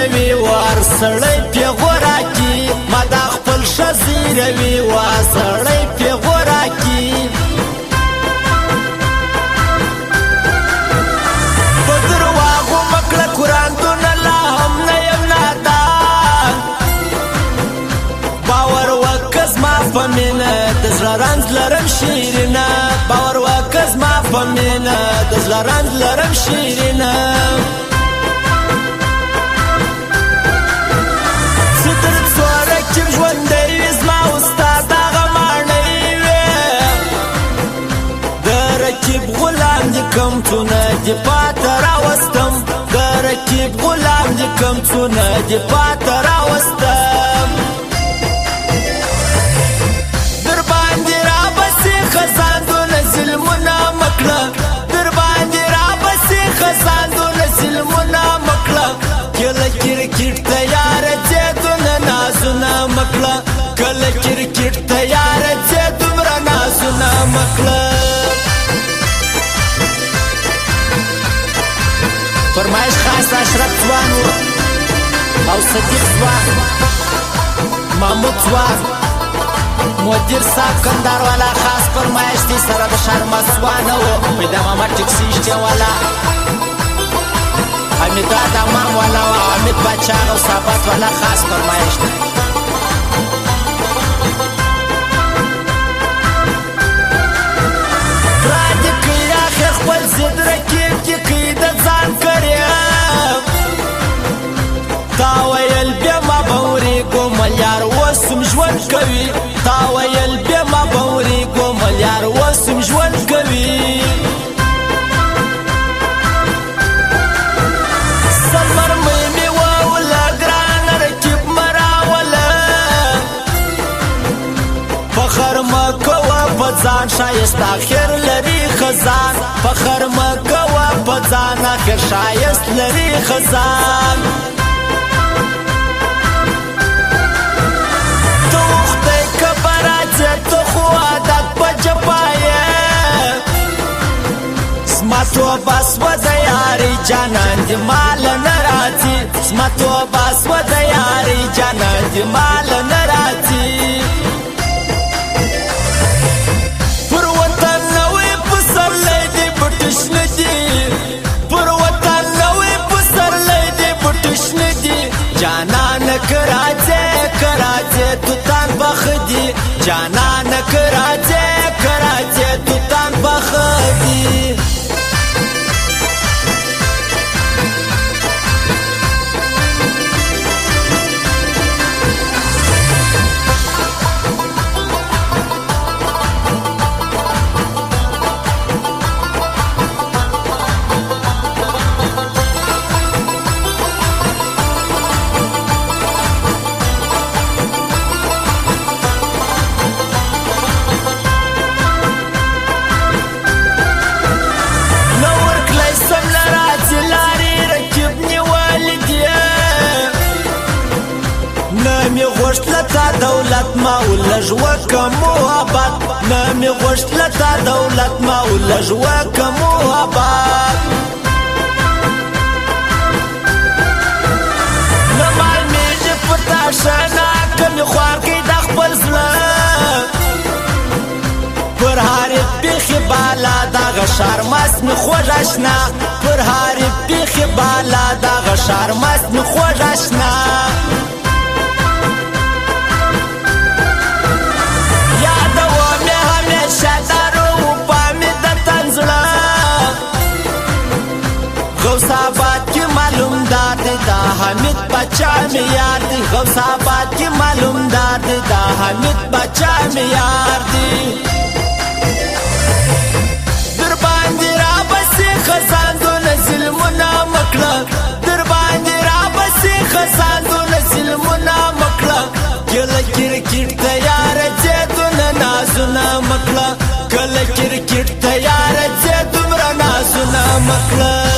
زیروي ور سړی پې غورا کی ما دا خپل ښه زیروي ور سړی پې غورا کی په درواغو مکړه قرآن دونه لا هم نه یم نادان باور وکړه زما په مینه د زړه رنځ لرم شیرینه باور وکړه زما په مینه د زړه رنځ لرم شیرینه کم څونه دې پاته راوستم د رقیب غلام دې کم څونه دې پاته راوستم در باندې رابسې خزاندونه ظلمونه مکړه در باندې رابسې خزاندونه ظلمونه مکړه کله کرکټ تیار ځې نازونه مکړه کله کرکټ تیار ځې دومره نازونه مکړه فرمایش خاص اشرف ځوان او صدیق ځوان محمود ځوان مدیر صاحب کندهار والا خاص فرمایش دي سره د شرما ځوان او پیدا ماما ټکسي شته والا حمید امام والا او حمید بچا او صاحبات والا خاص فرمایش دي راځي کیا خپل زید رکیب کی قید ځان کړم تا ویل بیا ما بوري کومل یار وسم ژوند کوي تا ویل بیا ما بوري کومل یار وسم ژوند کوي سمر مې ولا ګران رکیب مراوله فخر مکوا پځان شایست اخر لري خزان فخر مکوا پځان اخر شایست لري خزان تو وخت کبرات تو خو عادت پجپایه سماتو بس ود یاري جانان دی مال ناراضي سماتو بس ود یاري جانان دی مال ناراضي جانان کراځه تو تان بخدي جانان کراځه تو تان بخدي دولت ما ولجوا كموهبات نامي غشت لتا دولت ما ولجوا كموهبات نمال ميجي فتاشانا كم يخواركي دخبل زلان پر هاري بيخي بالا دا غشار ماسمي خوش اشنا پر هاري بيخي بالا دا غشار ماسمي خوش اشنا غوثاباد کی معلوم دار دا حمید بچا می یار دی غوثاباد کی معلوم دار دا حمید بچا می یار دی در باندې را بسې خزاندونه ظلمونه مکړه در باندې را بسې خزاندونه ظلمونه مکړه کله کرکټ تیار ځې نازونه مکړه کله کرکټ تیار ځې دومره نازونه مکړه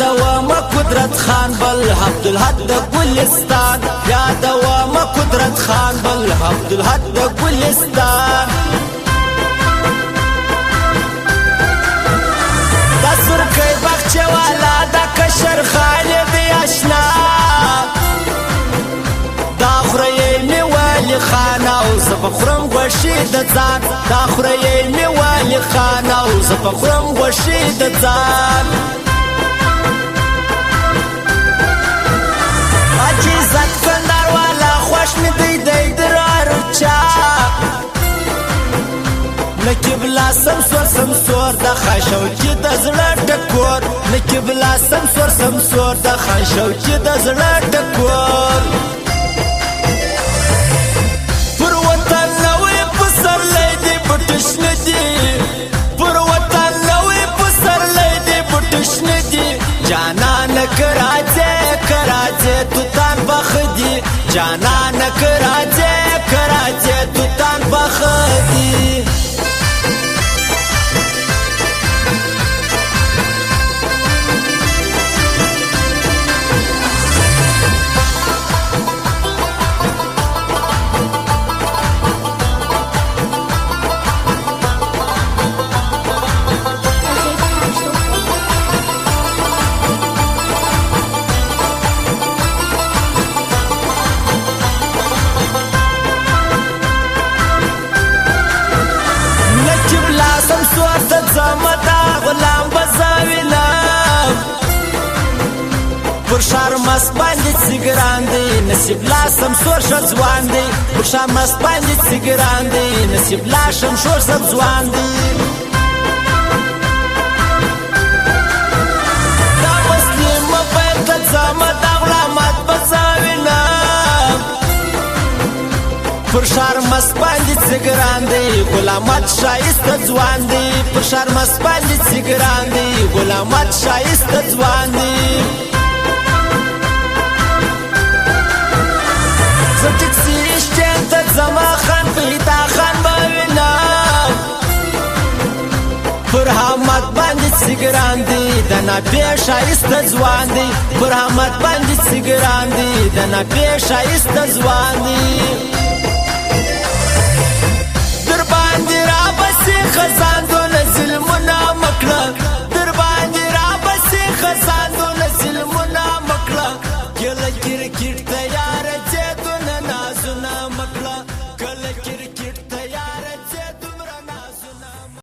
یادوم قدرت خان بل عبدالحق د ګلستان یادوم قدرت خان بل عبدالحق د ګلستان د سرکۍ باغچې والا د کشر خالد اشنا دا خورۍ مې والي خان او زه به خورم غوښې د ځان دا خورۍ مې والي خان او زه به خورم غوښې د ځان عزت کندهار والا خوښ مې دی درارو چا نقیب لاسم سور د خان شوقي د زړه ټکور نقیب لاسم سور د خان شوقي د زړه ټکور پر وطن نوې پسرلی دی بټشنه دي پر وطن نوې پسرلی دی بټشنه دي جانان کراځه توتان بخدي جانان کراځه توتان بخدي پر شار مست باندې سیګران دی نصیب لاسم سور ښه ځوان دی پر شار مست باندې سیګران دی نصیب لاشم شور سم ځوان دی دا مسلم موبایل ته ځمه دا غلامت به زه وینم پر شار مست باندې سیګران دی غلامت ښایسته ځوان دی پر شار مست باندې سیګران دی غلامت ښایسته ځوان دی زما خان پیدا خان باوینم پر حمد باندې سیګران دی د نبی شایسته ځوان دی پر حمد باندې سیګران دی د نبی شایسته ځوان دی در باندې را بسې خزان